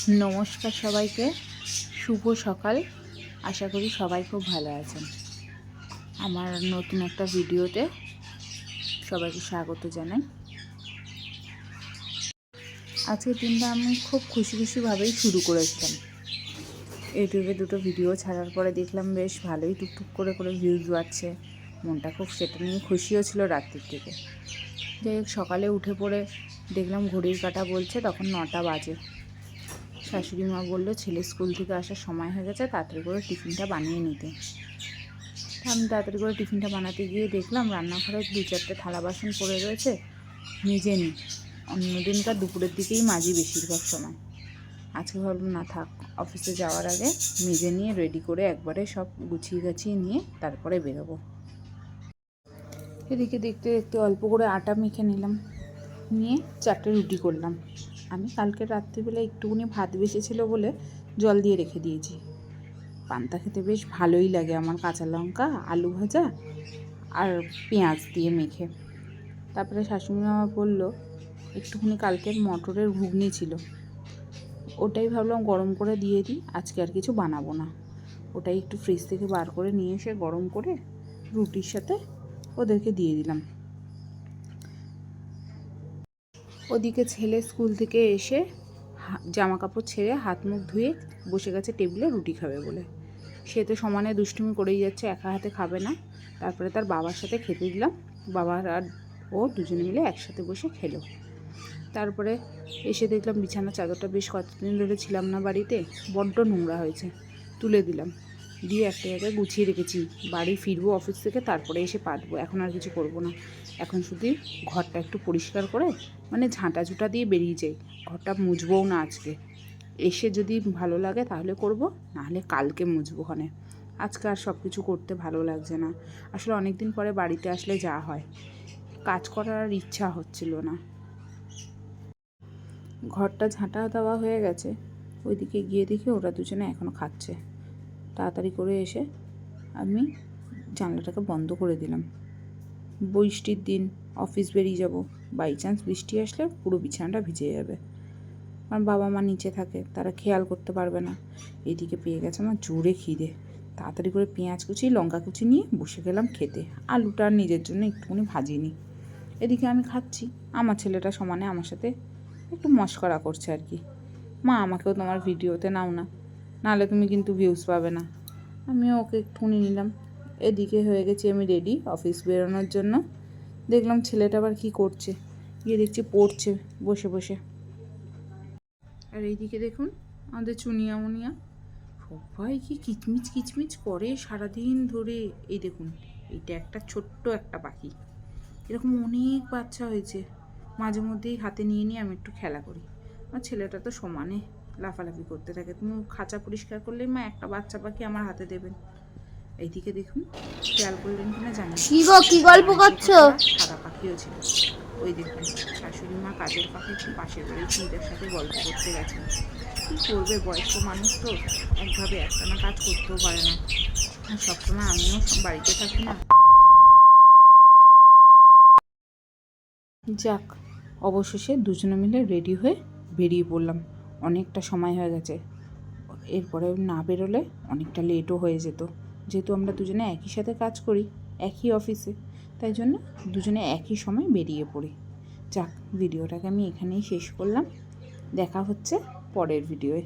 নমস্কার সবাইকে, শুভ সকাল। আশা করি সবাই খুব ভালো আছেন। আমার নতুন একটা ভিডিওতে সবাইকে স্বাগত জানাই। আজকের দিনটা আমি খুব খুশিভাবেই শুরু করেছিলাম। ইউটিউবে দুটো ভিডিও ছাড়ার পরে দেখলাম বেশ ভালোই টুকটুক করে ভিউজ বাড়ছে। মনটা খুব সেটা নিয়ে খুশিও ছিল রাত্রির থেকে। যাই হোক, সকালে উঠে পড়ে দেখলাম ঘড়ির কাঁটা বলছে তখন 9টা বাজে। শাশুড়ি মা বললো ছেলে স্কুল থেকে আসার সময় হয়ে গেছে, তাড়াতাড়ি করে টিফিনটা বানিয়ে নিতে। আমি তাড়াতাড়ি করে টিফিনটা বানাতে গিয়ে দেখলাম রান্নাঘরে 2-4টে থালা বাসন পড়ে রয়েছে, মেজে নিই। অন্যদিনকার দুপুরের দিকেই মাজি বেশিরভাগ সময়। আজকে ভাবলাম না থাক, অফিসে যাওয়ার আগে মেজে নিয়ে রেডি করে একবারে সব গুছিয়ে গাছিয়ে নিয়ে তারপরে বেরোবো। এদিকে দেখতে দেখতে অল্প করে আটা মেখে নিলাম, নিয়ে 4টে রুটি করলাম। আমি কালকে রাত্রিবেলা একটুখানি ভাত বেঁচেছিল বলে জল দিয়ে রেখে দিয়েছি। পান্তা খেতে বেশ ভালোই লাগে আমার, কাঁচা লঙ্কা, আলু ভাজা আর পেঁয়াজ দিয়ে মেখে। তারপরে শাশুড়ি মা বললো একটুখানি কালকের মটরের ঘুগনি ছিল, ওটাই ভাবলাম গরম করে দিয়ে দিই, আজকে আর কিছু বানাবো না। ওটাই একটু ফ্রিজ থেকে বার করে নিয়ে এসে গরম করে রুটির সাথে ওদেরকে দিয়ে দিলাম। ওদিকে ছেলে স্কুল থেকে এসে জামা কাপড় ছেড়ে হাত মুখ ধুয়ে বসে গেছে টেবিলে রুটি খাবে বলে। সে তো সমানে দুষ্টুমি করেই যাচ্ছে, একা হাতে খাবে না। তারপরে তার বাবার সাথে খেতে দিলাম, বাবার আর ও দুজনে মিলে একসাথে বসে খেলো। তারপরে এসে দেখলাম বিছানার চাদরটা বেশ কতদিন ধরে ছিলাম না বাড়িতে, বড্ড নোংরা হয়েছে, তুলে দিলাম, দিয়ে একটা জায়গায় গুছিয়ে রেখেছি। বাড়ি ফিরবো অফিস থেকে, তারপরে এসে পাতবো, এখন আর কিছু করব না। এখন শুধু ঘরটা একটু পরিষ্কার করে ঝাঁটা ঝুঁটা দিয়ে বেরিয়ে যাই, ঘরটা মুছবও না আজকে। এসে যদি ভালো লাগে তাহলে করব, নাহলে কালকে মুছবো। আজকে আর সব কিছু করতে ভালো লাগছে না। আসলে অনেক দিন পরে বাড়িতে আসলে যা হয়, কাজ করার আর ইচ্ছা হচ্ছিল না। ঘরটা ঝাঁটা দেওয়া হয়ে গেছে, ওইদিকে গিয়ে দেখি ওরা দুজনে এখনও খাচ্ছে। তাড়াতাড়ি করে এসে আমি জানলাটাকে বন্ধ করে দিলাম। বৃষ্টির দিন, অফিস বেরিয়ে যাব, বাই চান্স বৃষ্টি আসলে পুরো বিছানাটা ভিজে যাবে। কারণ বাবা মা নিচে থাকে, তারা খেয়াল করতে পারবে না। এইদিকে পেয়ে গেছে আমার জোরে খিদে, তাড়াতাড়ি করে পেঁয়াজ কুচি লঙ্কা কুচি নিয়ে বসে গেলাম খেতে। আলুটা নিজের জন্য একটুখানি ভাজিনি। এদিকে আমি খাচ্ছি, আমার ছেলেটা সমানে আমার সাথে একটু মশকরা করছে আর কি। মা আমাকেও তোমার ভিডিওতে নাও না, নাহলে তুমি কিন্তু ভিউজ পাবে না। আমিও ওকে একটুখানি নিলাম। এদিকে হয়ে গেছি আমি রেডি অফিস বেরোনোর জন্য। দেখলাম ছেলেটা আবার কী করছে, গিয়ে দেখছি পড়ছে বসে বসে। আর এইদিকে দেখুন আমাদের চুনিয়া মুনিয়া সবাই কি কিচমিচ করে সারাদিন ধরে। এই দেখুন, এইটা একটা ছোট্ট একটা পাখি, এরকম অনেক বাচ্চা হয়েছে। মাঝে মধ্যেই হাতে নিয়ে নিয়ে আমি একটু খেলা করি। আমার ছেলেটা তো সমানে লাফালাফি করতে থাকে। তুমি খাঁচা পরিষ্কার করলেই মা একটা বাচ্চা পাখি আমার হাতে দেবেন। এইদিকে দেখুন, খেয়াল করলেন কিনা জানি, কি গল্প করছো? সাদা পাখিও ছিল। ওই দেখুন, শাশুড়ি মা কাজের পাখি পাশের বাড়ির চিন্তার সাথে গল্প করতে গেছেন। কী করবে, বয়স্ক মানুষ তো একভাবে একটানা কাজ করতেও পারে না। আর সবসময় আমিও বাড়িতে থাকি না। যাক, অবশেষে দুজনে মিলে রেডি হয়ে বেরিয়ে পড়লাম। অনেকটা সময় হয়ে গেছে, এরপরে না বেরোলে অনেকটা লেটও হয়ে যেত। যেহেতু আমরা দুজনে একই সাথে কাজ করি, একই অফিসে, তাই জন্য দুজনে একই সময় বেরিয়ে পড়ি। যাক, ভিডিওটাকে আমি এখানেই শেষ করলাম। দেখা হচ্ছে পরের ভিডিওয়ে।